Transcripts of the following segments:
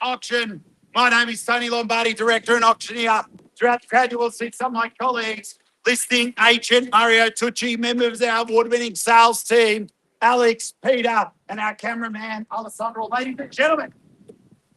auction. My name is Tony Lombardi, Director and Auctioneer. Throughout the crowd, you will see some of my colleagues, listing agent Mario Tucci, members of our award-winning sales team, Alex, Peter, and our cameraman, Alessandro. Ladies and gentlemen,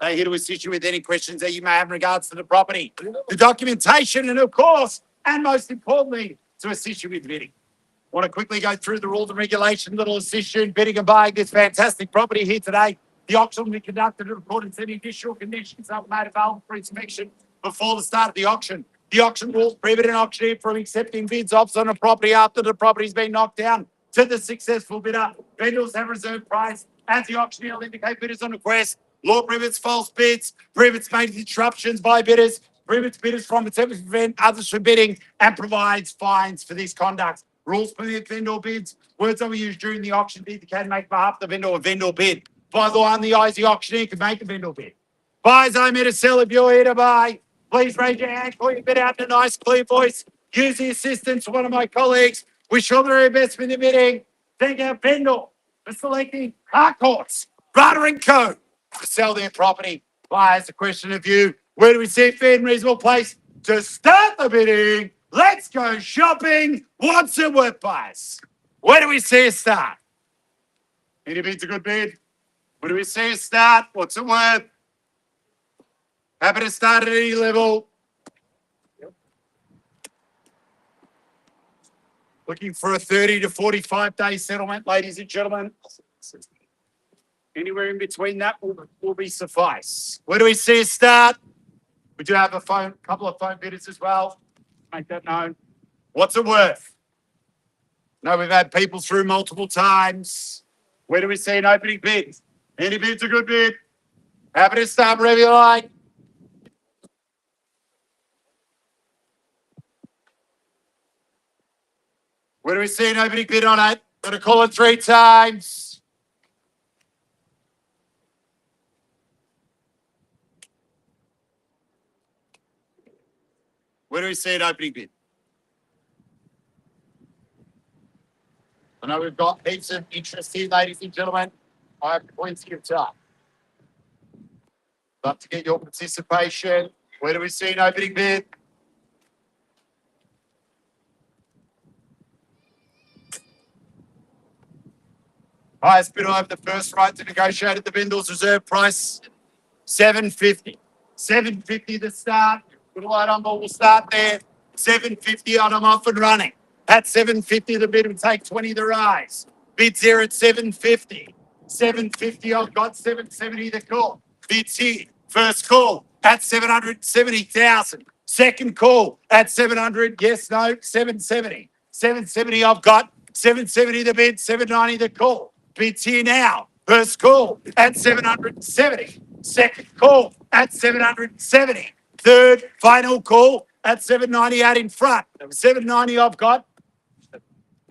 they're here to assist you with any questions that you may have in regards to the property, the documentation, and of course, and most importantly, to assist you with bidding. I want to quickly go through the rules and regulations that will assist you in bidding and buying this fantastic property here today. The auction will be conducted in accordance with any additional conditions that were made available for inspection before the start of the auction. The auction rules prohibit an auctioneer from accepting bids offers on a property after the property's been knocked down to the successful bidder. Vendors have reserved price as the auctioneer will indicate bidders on request. Law prohibits false bids, prohibits major interruptions by bidders, prohibits bidders from attempting to prevent others from bidding, and provides fines for this conduct. Rules permit vendor bids. Words that were used during the auction to indicate and make behalf of the vendor a vendor bid. By the way, on the eyes, the auctioneer can make a vendor bid. Buyers, I'm here to sell. If you're here to buy, please raise your hand, call your bid out in a nice, clear voice. Use the assistance of one of my colleagues. Wish all the very best with the bidding. Thank our vendor for selecting Harcourts Rata and Co. to sell their property. Buyers, a question of you. Where do we see a fair and reasonable place to start the bidding? Let's go shopping. What's it worth, buyers? Where do we see a start? Any bid's a good bid? Where do we see a start? What's it worth? Happy to start at any level. Looking for a 30 to 45 day settlement, ladies and gentlemen. Anywhere in between that will be suffice. Where do we see a start? We do have a couple of phone bidders as well. Make that known. What's it worth? No, we've had people through multiple times. Where do we see an opening bid? Any bid's a good bid. Happy to start wherever you like. Where do we see an opening bid on it? Got to call it 3 times. Where do we see an opening bid? I know we've got heaps of interest here, ladies and gentlemen. I have plenty of time. Love to get your participation. Where do we see an opening bid? Highest bidder will have the first right to negotiate at the vendor's reserve price, $7.50. $7.50 to start. Little light on ball will start there. $7.50 on, I'm off and running. At $7.50, the bid will take 20 to rise. Bids here at $7.50. $7.50, I've got $7.70 the call. Bids here. First call at $770,000. Second call at 700. Yes, no, $770. $770, I've got $770 the bid, $790 the call. Bids here now. First call at $770. Second call at $770. Third final call at $798 in front. $790 I've got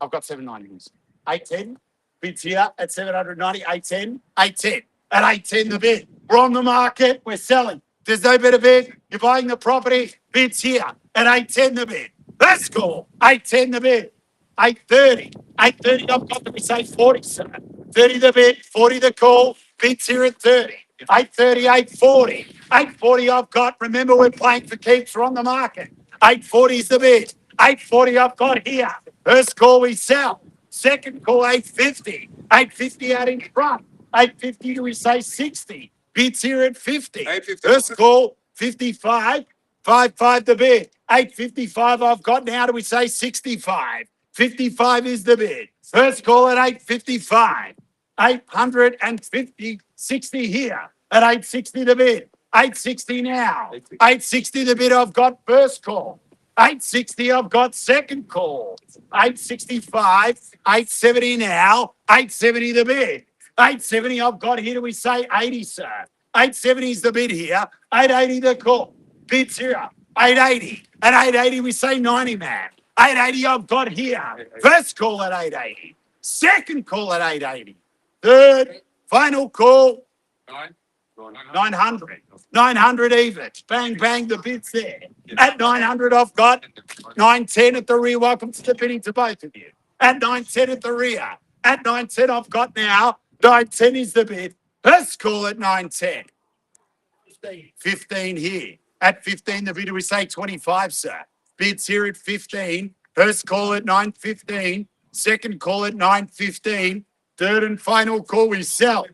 $790. $810. Bids here at $790. $810. $810. At $810 the bid. We're on the market. We're selling. There's no better bid. You're buying the property. Bids here at $810 the bid. Let's go. $810 the bid. $830. $830 I've got, we say 40, sir. 30 the bid, 40 the call. Bids here at 30. $830, $840. $840 I've got. Remember, we're playing for keeps. We're on the market. $840 is the bid. $840 I've got here. First call we sell. Second call $850. $850 out in front. $850 do we say 60? Bids here at 50. First call 55. 55 the bid. $855 I've got now. Do we say 65? 55 is the bid. First call at $855. 850, 60 here. At $860 the bid. $860 now. $860 the bid I've got first call. $860 I've got second call. $865. $870 now. $870 the bid. $870 I've got here. Do we say 80, sir? $870 is the bid here. $880 the call. Bids here. $880. At $880 we say 90, man. $880 I've got here. First call at $880. Second call at $880. Third, final call, 900. 900 even. Bang, bang, the bid's there. At 900 I've got 910 at the rear. Welcome to the bidding to both of you. At 910 at the rear. At 910 I've got now. 910 is the bid. First call at 910. 15 here. At 15, the bidder we say 25, sir. Bids here at 15. First call at 9.15. Second call at 9.15. Third and final call we sell.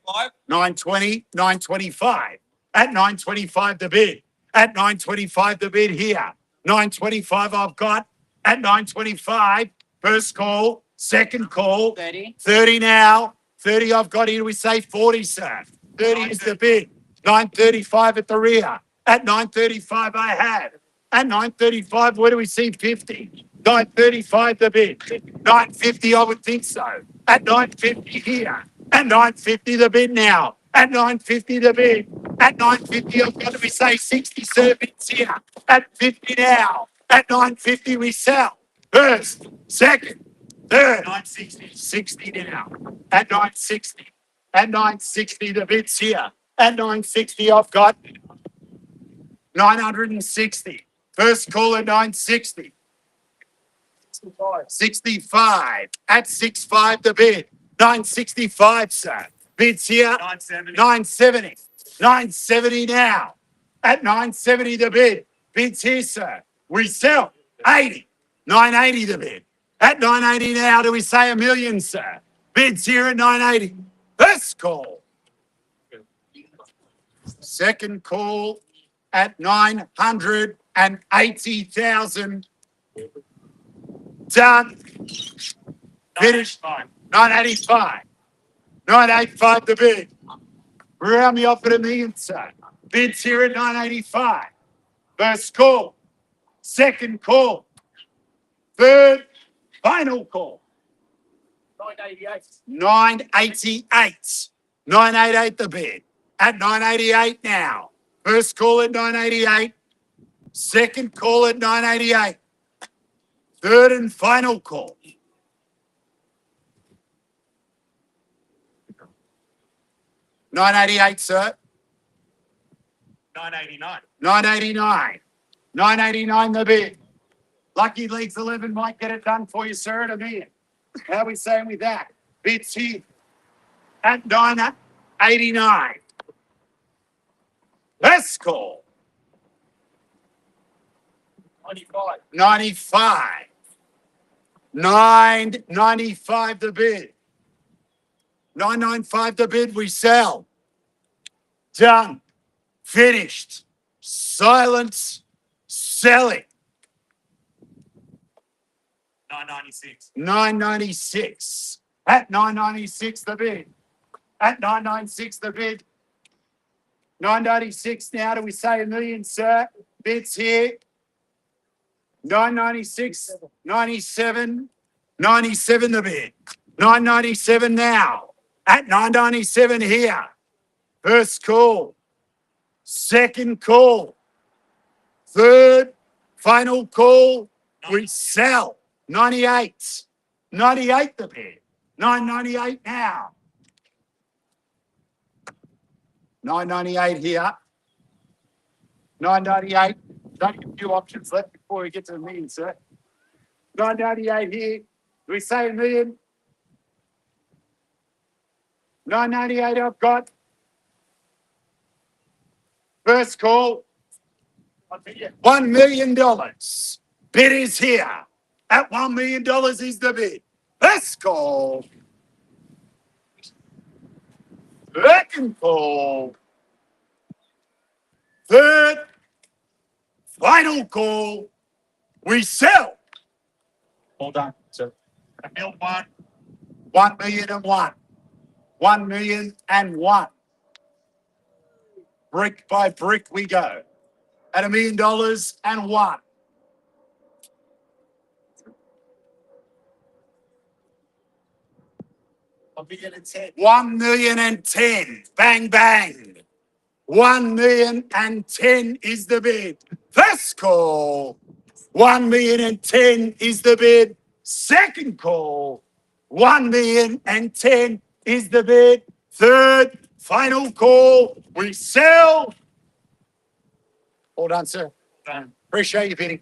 9.20, 9.25. At 9.25 the bid. At 9.25 the bid here. 9.25 I've got. At 9.25. First call. Second call. 30. 30 now. 30 I've got here. We say 40, sir. 30 is the bid. 9.35 at the rear. At 9.35 I have. At 9.35, where do we see 50? 9.35 the bid. 9.50 I would think so. At 9.50 here. At 9.50 the bid now. At 9.50 the bid. At 9.50 I've got to be say 60 servings here. At 50 now. At 9.50 we sell. First, second, third. 9.60. 60 now. At 9.60. At 9.60 the bid's here. At 9.60 I've got 960. First call at 960. 65. At 65 the bid. 965, sir. Bid's here. 970. 970. 970 now. At 970 the bid. Bid's here, sir. We sell 80. 980 the bid. At 980 now, do we say a million, sir? Bid's here at 980. First call. Second call at 980,000. Done. Finished. 985. 985 the bid. Round me off at a million, sir. Bids here at 985. First call. Second call. Third. Final call. 988. 988. 988 the bid. At 988 now. First call at 988. Second call at 988. Third and final call. 988, sir. 989. 989. 989 the bid. Lucky Leagues 11 might get it done for you, sir, at a million. How are we saying with that? Bids here at 989. Let's call. 95. 95. 995 the bid. 995 the bid, we sell. Done. Finished. Silence. Selling. 996. 996. At 996 the bid. At 996 the bid. 996 now, do we say a million, sir? Bids here. 996, 97, 97 the bid. 997 now. At 997 here. First call. Second call. Third. Final call. We sell. 98. 98 the bid. 998 now. 998 here. 998. Don't get a few options left before we get to the million, sir. 998 here. Do we say a million? 998 I've got. First call. $1 million. Bid is here. At $1 million is the bid. First call. Second call. Third. Final call. We sell. Hold on, sir. A mil one. 1 million and one. 1 million and one. Brick by brick we go. At $1 million and one. $1 million and 10. Bang, bang. 1 million and 10 is the bid. First call. 1 million and 10 is the bid. Second call. 1 million and 10 is the bid. Third, final call. We sell. Hold on, sir. Appreciate you bidding.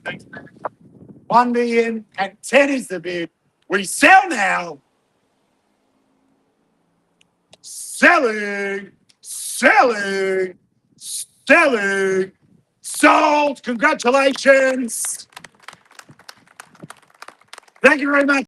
1 million and 10 is the bid. We sell now. Selling, selling, Selling. Sold. Congratulations. Thank you very much.